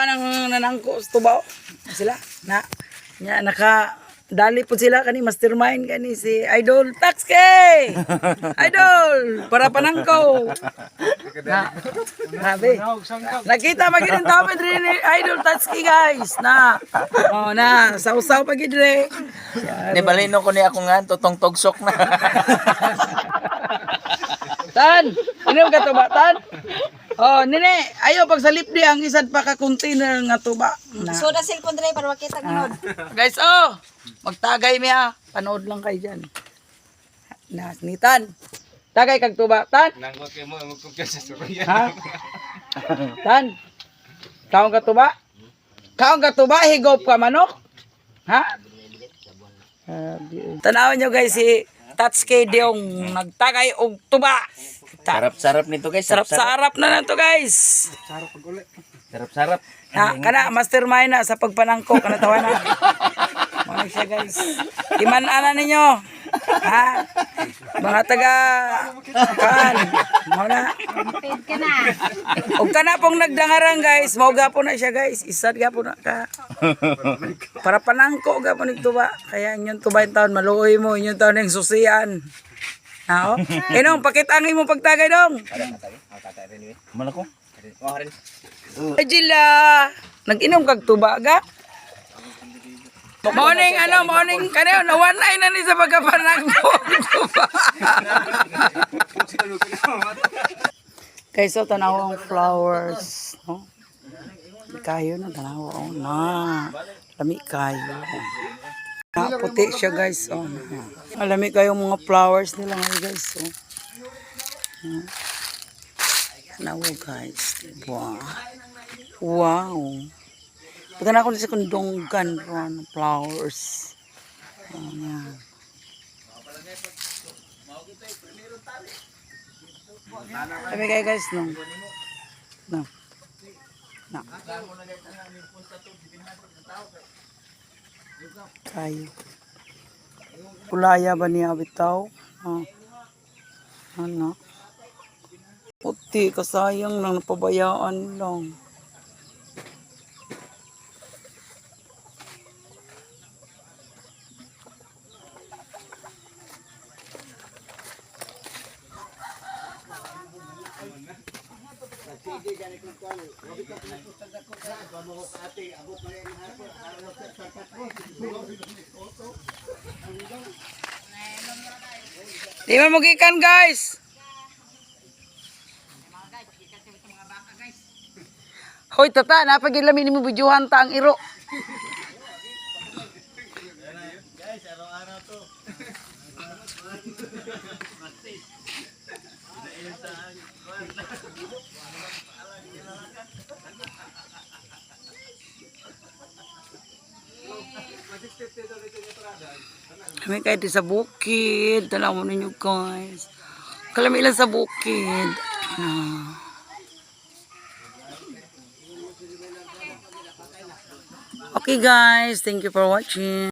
tuwa ng nanangko sa tubaw. Sila na nya dali po sila kani mastermind kani si Idol Tatsuki. Idol para panangko. Na, grabe. Nakita magiging tawid rin ni Idol Tatsuki guys na. Oh na sausaw pag idre. Ni balino ko ni ako nga tutong togsok na. Tan, inom ka tuba tan? Oh, nene, ayo pagsalip di ang isad pa ka container nga tuba. Na. So na cellphone drive para makita gunod. Guys, oh, magtagay mi ha. Panood lang kayo dyan. Nitan. Tagay kag tuba, tan. Nanggot kay mo kumpiyansa sa kuya. Ha? Tan. Kaong ka tuba? Kaong ka tuba, higop ka manok? Ha? Tanawin nyo guys si Tatsuki Diong nagtagay og tuba. Sarap-sarap nito guys. Sarap-sarap na to guys. Sarap-sarap. Ha, kana mastermind na sa pagpanangko kana tawa na. Mga siya guys. Timan-ana ninyo. Ha? Mga taga kan. Mo na. Paid ka na. Og kana pong nagdangarang guys, mao gapo na siya guys. Isad gapo na ka. Para panangko gapo ni tuba. Kaya inyon tuba yung taon maluoy mo, inyon taon ng susian. Ha? Inong pakita ang imong pagtagay dong. Malako. Ay Jilla, nag-inom kag tuba ga? Morning kanayo nawanay na ni sa pagkapanangko. Kay so tanaw ang flowers, no? Kayo na tanaw na. Lami kayo. Puti siya guys, oh. Lami kayo mga flowers nila ngayon guys, oh. Tanaw guys. Wow. Wow. Pagka na ako sa kundonggan ron, flowers. Ayan. Kami kayo guys, no? No. No. Kayo. Kulaya ba niya bitaw? Ano? Puti, kasayang lang, napabayaan lang. Di mo magikan guys. Hoy tata, napagilamin mo bidyuhan ta ang iro. Guys, araw-araw to. Kami kahit sa bukid. Tanaw mo ninyo guys. Kalami lang sa bukid. Okay guys, thank you for watching.